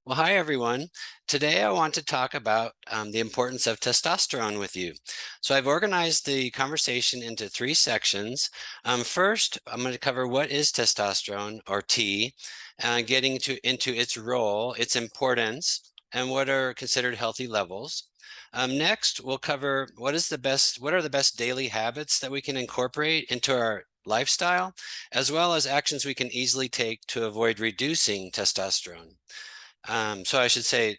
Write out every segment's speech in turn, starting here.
Well, hi everyone. Today I want to talk about the importance of testosterone with you. So I've organized the conversation into three sections. First, I'm going to cover what is testosterone or T, getting into its role, its importance, and what are considered healthy levels. Next, we'll cover what are the best daily habits that we can incorporate into our lifestyle, as well as actions we can easily take to avoid reducing testosterone. So I should say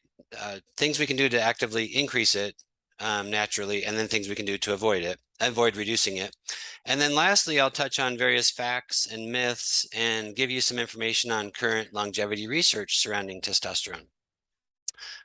things we can do to actively increase it naturally, and then things we can do to avoid reducing it. And then lastly, I'll touch on various facts and myths and give you some information on current longevity research surrounding testosterone.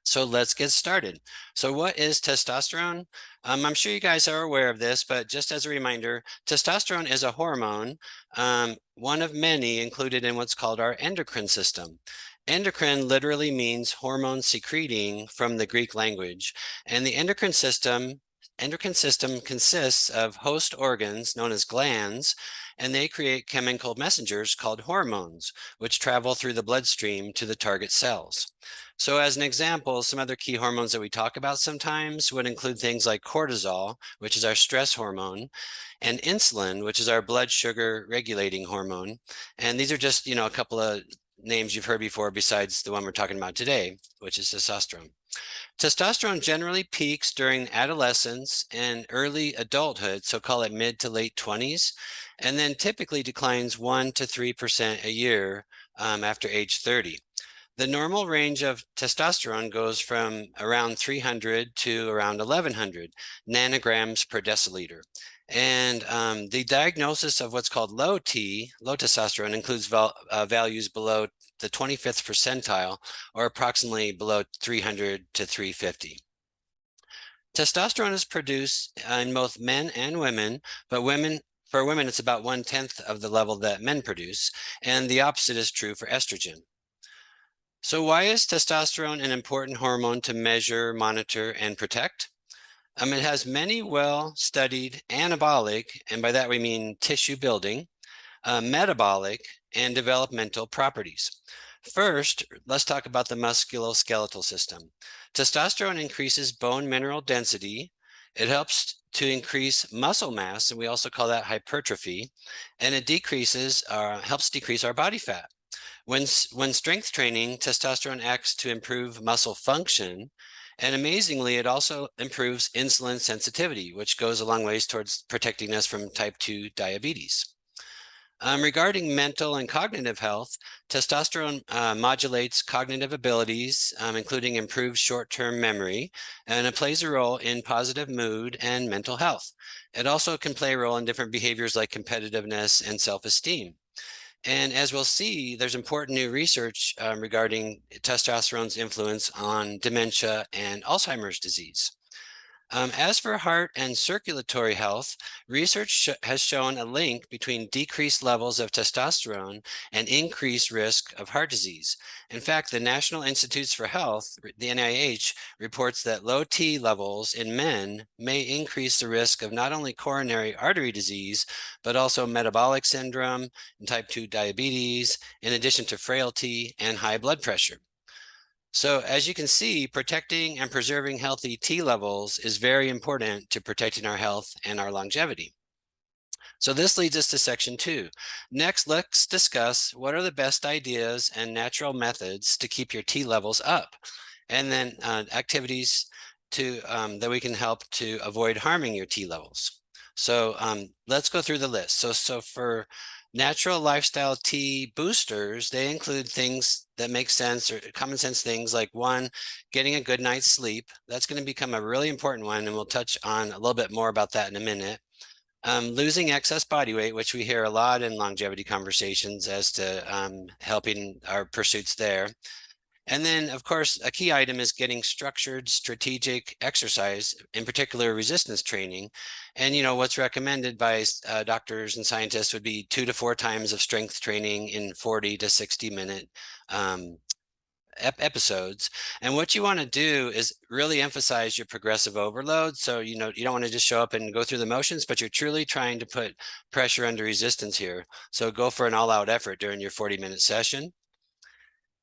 So let's get started. So what is testosterone? I'm sure you guys are aware of this, but just as a reminder, testosterone is a hormone, one of many included in what's called our endocrine system. Endocrine literally means hormone secreting from the Greek language, and the endocrine system consists of host organs known as glands, and they create chemical messengers called hormones, which travel through the bloodstream to the target cells. So as an example, some other key hormones that we talk about sometimes would include things like cortisol, which is our stress hormone, and insulin, which is our blood sugar regulating hormone. And these are just, a couple of names you've heard before besides the one we're talking about today, which is testosterone. Testosterone generally peaks during adolescence and early adulthood, so call it mid to late 20s, and then typically declines 1 to 3% a year after age 30. The normal range of testosterone goes from around 300 to around 1100 nanograms per deciliter. And the diagnosis of what's called low testosterone, includes values below the 25th percentile, or approximately below 300 to 350. Testosterone is produced in both men and women, but for women, it's about 1/10 of the level that men produce, and the opposite is true for estrogen. So why is testosterone an important hormone to measure, monitor, and protect? It has many well-studied anabolic, and by that we mean tissue building, metabolic, and developmental properties. First, let's talk about the musculoskeletal system. Testosterone increases bone mineral density. It helps to increase muscle mass, and we also call that hypertrophy, and it helps decrease our body fat. When strength training, testosterone acts to improve muscle function, and amazingly, it also improves insulin sensitivity, which goes a long ways towards protecting us from type 2 diabetes. Regarding mental and cognitive health, testosterone modulates cognitive abilities, including improved short-term memory, and it plays a role in positive mood and mental health. It also can play a role in different behaviors like competitiveness and self-esteem. And as we'll see, there's important new research regarding testosterone's influence on dementia and Alzheimer's disease. As for heart and circulatory health, research has shown a link between decreased levels of testosterone and increased risk of heart disease. In fact, the National Institutes for Health, the NIH, reports that low T levels in men may increase the risk of not only coronary artery disease, but also metabolic syndrome and type 2 diabetes, in addition to frailty and high blood pressure. So as you can see, protecting and preserving healthy T levels is very important to protecting our health and our longevity. So this leads us to section 2. Next, let's discuss what are the best ideas and natural methods to keep your T levels up, and then activities that we can help to avoid harming your T levels. So let's go through the list. So for natural lifestyle T boosters, they include things that make sense, or common sense things like, one, getting a good night's sleep. That's going to become a really important one, and we'll touch on a little bit more about that in a minute. Losing excess body weight, which we hear a lot in longevity conversations as to helping our pursuits there. And then, of course, a key item is getting structured, strategic exercise, in particular resistance training. And, what's recommended by doctors and scientists would be 2 to 4 times of strength training in 40 to 60-minute episodes. And what you want to do is really emphasize your progressive overload. So, you don't want to just show up and go through the motions, but you're truly trying to put pressure under resistance here. So go for an all-out effort during your 40-minute session.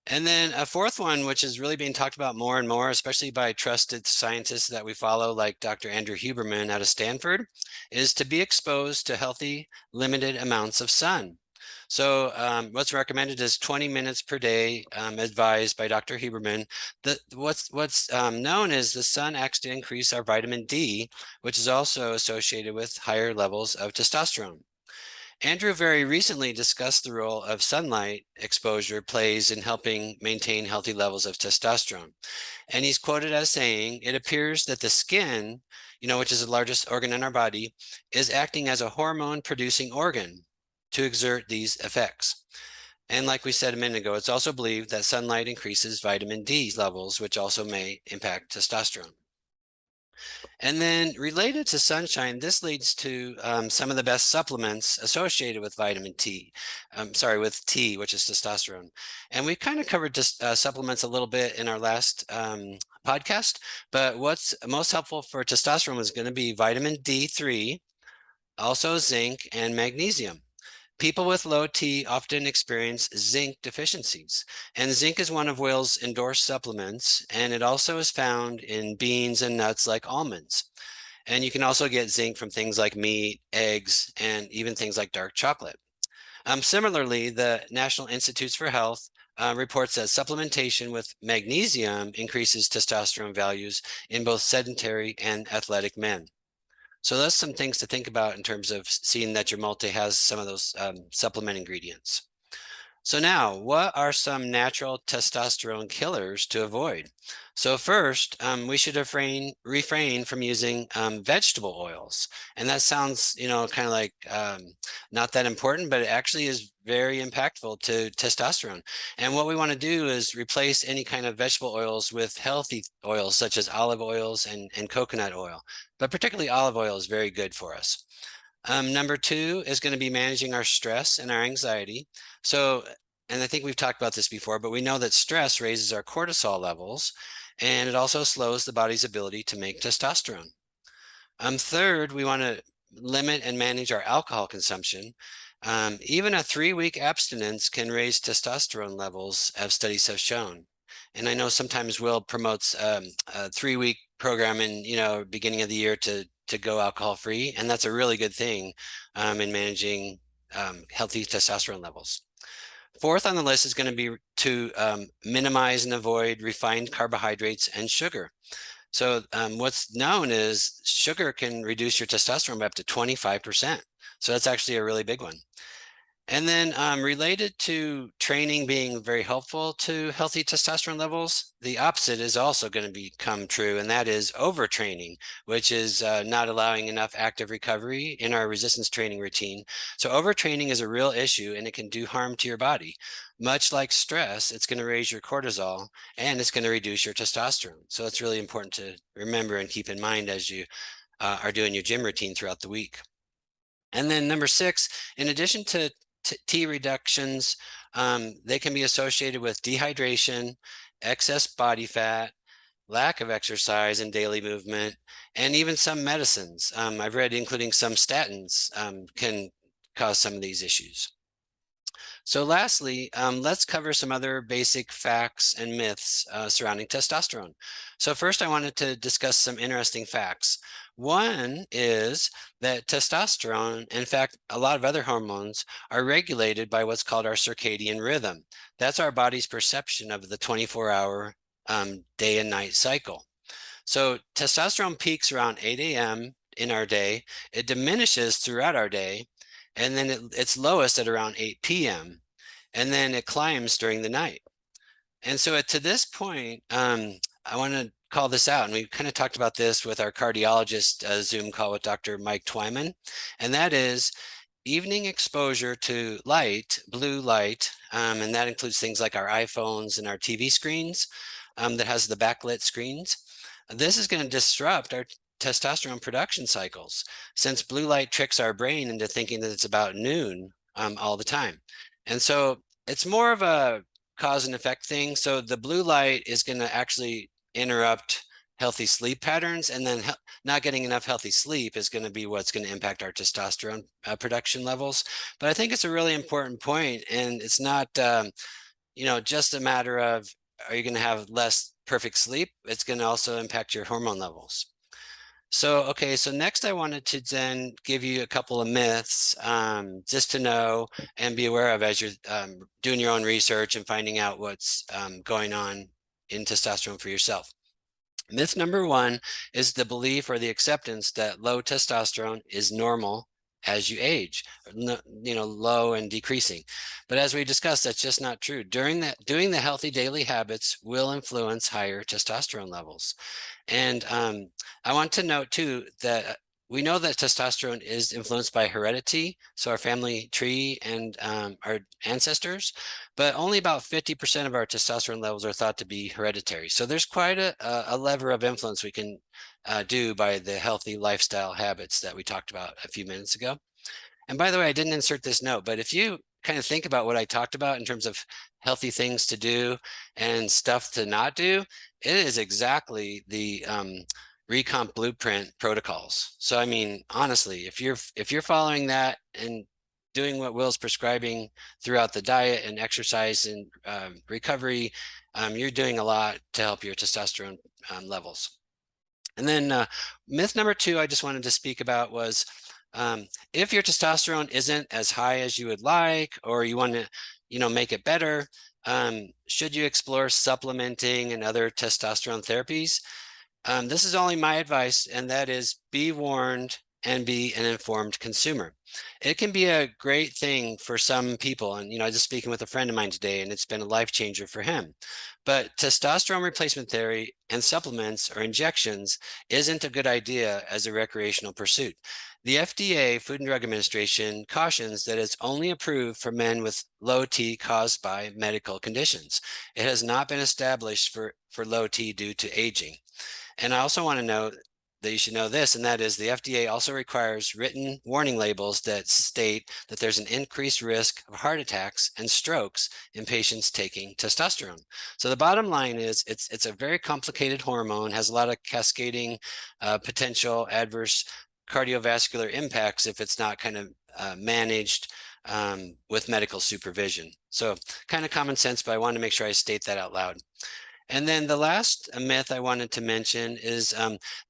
And then a fourth one, which is really being talked about more and more, especially by trusted scientists that we follow, like Dr. Andrew Huberman out of Stanford, is to be exposed to healthy, limited amounts of sun. So what's recommended is 20 minutes per day, advised by Dr. Huberman. What's known is the sun acts to increase our vitamin D, which is also associated with higher levels of testosterone. Andrew very recently discussed the role of sunlight exposure plays in helping maintain healthy levels of testosterone. And he's quoted as saying, it appears that the skin, which is the largest organ in our body, is acting as a hormone producing organ to exert these effects. And like we said a minute ago, it's also believed that sunlight increases vitamin D levels, which also may impact testosterone. And then related to sunshine, this leads to some of the best supplements associated with vitamin T. With T, which is testosterone. And we kind of covered just supplements a little bit in our last podcast, but what's most helpful for testosterone is going to be vitamin D3, also zinc and magnesium. People with low T often experience zinc deficiencies, and zinc is one of Will's endorsed supplements, and it also is found in beans and nuts like almonds. And you can also get zinc from things like meat, eggs, and even things like dark chocolate. Similarly, the National Institutes for Health reports that supplementation with magnesium increases testosterone values in both sedentary and athletic men. So that's some things to think about in terms of seeing that your multi has some of those supplement ingredients. So now, what are some natural testosterone killers to avoid? So first, we should refrain from using vegetable oils. And that sounds, kind of like not that important, but it actually is very impactful to testosterone. And what we want to do is replace any kind of vegetable oils with healthy oils, such as olive oils and coconut oil. But particularly olive oil is very good for us. Number two is going to be managing our stress and our anxiety. So, and I think we've talked about this before, but we know that stress raises our cortisol levels and it also slows the body's ability to make testosterone. Third, we want to limit and manage our alcohol consumption. Even a 3-week abstinence can raise testosterone levels, as studies have shown. And I know sometimes Will promotes a 3-week program in, beginning of the year to go alcohol free, and that's a really good thing in managing healthy testosterone levels. Fourth on the list is going to be to minimize and avoid refined carbohydrates and sugar. So what's known is sugar can reduce your testosterone by up to 25%. So that's actually a really big one. And then related to training being very helpful to healthy testosterone levels, the opposite is also going to become true, and that is overtraining, which is not allowing enough active recovery in our resistance training routine. So overtraining is a real issue, and it can do harm to your body. Much like stress, it's going to raise your cortisol, and it's going to reduce your testosterone. So it's really important to remember and keep in mind as you are doing your gym routine throughout the week. And then number 6, in addition to T reductions, they can be associated with dehydration, excess body fat, lack of exercise and daily movement, and even some medicines. I've read including some statins can cause some of these issues. So lastly, let's cover some other basic facts and myths surrounding testosterone. So first I wanted to discuss some interesting facts. One is that testosterone, in fact, a lot of other hormones, are regulated by what's called our circadian rhythm. That's our body's perception of the 24-hour day and night cycle. So testosterone peaks around 8 a.m. in our day. It diminishes throughout our day, and then it's lowest at around 8 p.m. and then it climbs during the night. And so to this point, I want to call this out, and we kind of talked about this with our cardiologist Zoom call with Dr. Mike Twyman, and that is evening exposure to light, blue light, and that includes things like our iPhones and our TV screens that has the backlit screens. This is going to disrupt our testosterone production cycles, since blue light tricks our brain into thinking that it's about noon all the time. And so it's more of a cause and effect thing. So the blue light is going to actually interrupt healthy sleep patterns, and then not getting enough healthy sleep is going to be what's going to impact our testosterone production levels. But I think it's a really important point, and it's not just a matter of, are you going to have less perfect sleep? It's going to also impact your hormone levels. So, okay, so next I wanted to then give you a couple of myths just to know and be aware of as you're doing your own research and finding out what's going on in testosterone for yourself. Myth number one is the belief or the acceptance that low testosterone is normal as you age, low and decreasing. But as we discussed, that's just not true. Doing the healthy daily habits will influence higher testosterone levels. And I want to note too that we know that testosterone is influenced by heredity, so our family tree and our ancestors, but only about 50% of our testosterone levels are thought to be hereditary. So there's quite a lever of influence we can do by the healthy lifestyle habits that we talked about a few minutes ago. And by the way, I didn't insert this note, but if you kind of think about what I talked about in terms of healthy things to do and stuff to not do, it is exactly the Recomp Blueprint protocols. So I mean, honestly, if you're following that and doing what Will's prescribing throughout the diet and exercise and recovery, you're doing a lot to help your testosterone levels. And then myth number two I just wanted to speak about was if your testosterone isn't as high as you would like, or you want to, make it better, should you explore supplementing and other testosterone therapies? This is only my advice, and that is be warned and be an informed consumer. It can be a great thing for some people. And, I was just speaking with a friend of mine today, and it's been a life changer for him. But testosterone replacement therapy and supplements or injections isn't a good idea as a recreational pursuit. The FDA, Food and Drug Administration, cautions that it's only approved for men with low T caused by medical conditions. It has not been established for low T due to aging. And I also want to note that you should know this, and that is the FDA also requires written warning labels that state that there's an increased risk of heart attacks and strokes in patients taking testosterone. So the bottom line is it's a very complicated hormone, has a lot of cascading potential adverse cardiovascular impacts if it's not kind of managed with medical supervision. So kind of common sense, but I want to make sure I state that out loud. And then the last myth I wanted to mention is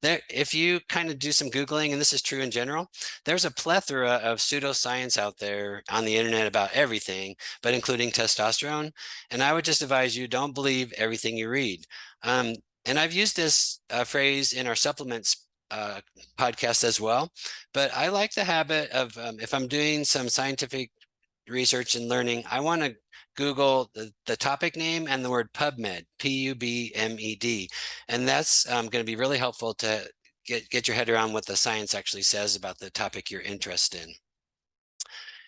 if you kind of do some Googling, and this is true in general, there's a plethora of pseudoscience out there on the internet about everything, but including testosterone. And I would just advise you, don't believe everything you read. And I've used this phrase in our supplements podcast as well, but I like the habit of if I'm doing some scientific research and learning, I want to Google the topic name and the word PubMed, PUBMED. And that's going to be really helpful to get your head around what the science actually says about the topic you're interested in.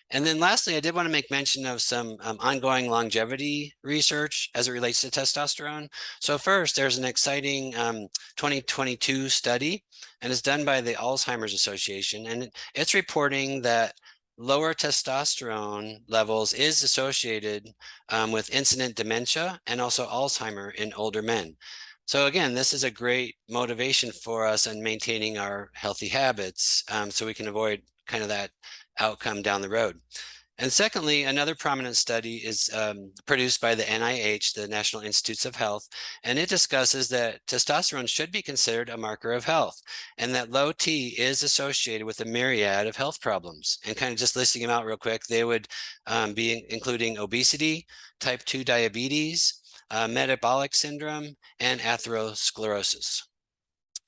And then lastly, I did want to make mention of some ongoing longevity research as it relates to testosterone. So first, there's an exciting 2022 study, and it's done by the Alzheimer's Association, and it's reporting that lower testosterone levels is associated with incident dementia and also Alzheimer in older men. So again, this is a great motivation for us in maintaining our healthy habits so we can avoid kind of that outcome down the road. And secondly, another prominent study is produced by the NIH, the National Institutes of Health, and it discusses that testosterone should be considered a marker of health, and that low T is associated with a myriad of health problems. And kind of just listing them out real quick, they would be including obesity, type 2 diabetes, metabolic syndrome, and atherosclerosis.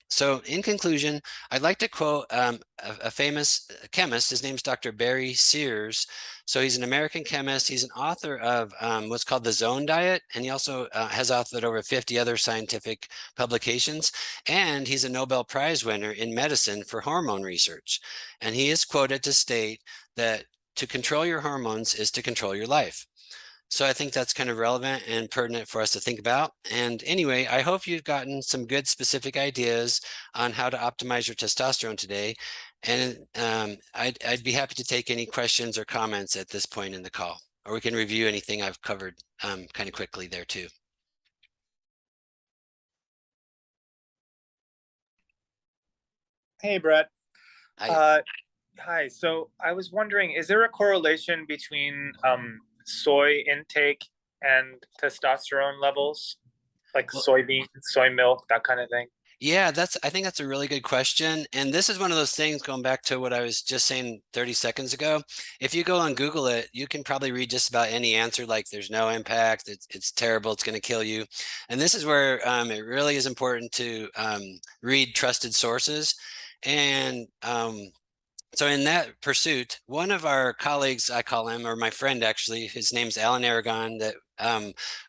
So in conclusion, I'd like to quote a famous chemist. His name's Dr. Barry Sears. So he's an American chemist. He's an author of what's called the Zone Diet, and he also has authored over 50 other scientific publications. And he's a Nobel Prize winner in medicine for hormone research. And he is quoted to state that to control your hormones is to control your life. So I think that's kind of relevant and pertinent for us to think about. And anyway, I hope you've gotten some good specific ideas on how to optimize your testosterone today. And I'd be happy to take any questions or comments at this point in the call, or we can review anything I've covered kind of quickly there too. Hey, Brett. I, Hi. So I was wondering, is there a correlation between soy intake and testosterone levels, like Well, soybeans, soy milk, that kind of thing? yeah, I think that's a really good question. And this is one of those things going back to what I was just saying 30 seconds ago. If you go and Google it, you can probably read just about any answer, like there's no impact, it's terrible, it's going to kill you. And this is where it really is important to read trusted sources. And so in that pursuit, one of our colleagues, I call him, or my friend actually, his name's Alan Aragon, that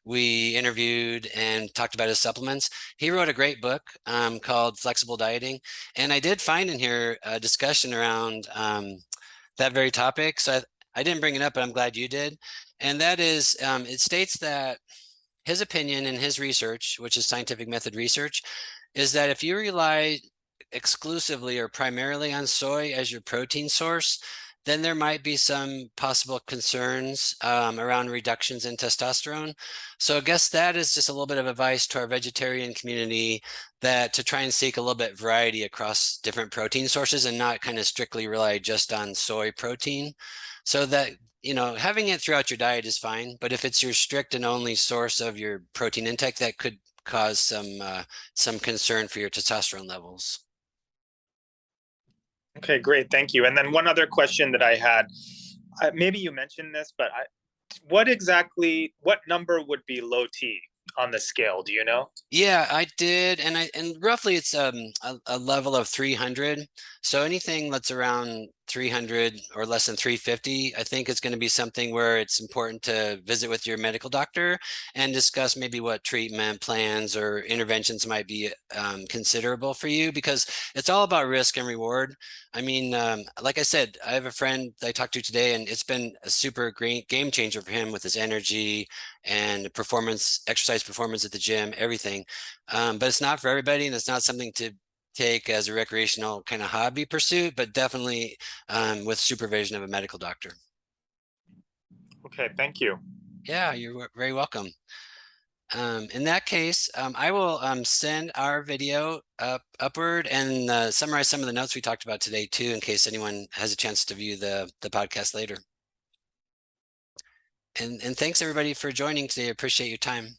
we interviewed and talked about his supplements. He wrote a great book called Flexible Dieting. And I did find in here a discussion around that very topic. So I didn't bring it up, but I'm glad you did. And that is, it states that his opinion and his research, which is scientific method research, is that if you rely exclusively or primarily on soy as your protein source, then there might be some possible concerns around reductions in testosterone. So I guess that is just a little bit of advice to our vegetarian community, that to try and seek a little bit variety across different protein sources and not kind of strictly rely just on soy protein. So that, having it throughout your diet is fine, but if it's your strict and only source of your protein intake, that could cause some concern for your testosterone levels. Okay, great. Thank you. And then one other question that I had, maybe you mentioned this, but what number would be low T on the scale? Do you know? Yeah, I did, and roughly it's a level of 300. So anything that's around 300 or less than 350, I think is going to be something where it's important to visit with your medical doctor and discuss maybe what treatment plans or interventions might be considerable for you, because it's all about risk and reward. I mean, like I said, I have a friend I talked to today, and it's been a super great game changer for him with his energy and exercise performance at the gym, everything. But it's not for everybody, and it's not something to take as a recreational kind of hobby pursuit, but definitely with supervision of a medical doctor. Okay, thank you. Yeah, you're very welcome. In that case, I will send our video upward and summarize some of the notes we talked about today too, in case anyone has a chance to view the podcast later. And thanks everybody for joining today. I appreciate your time.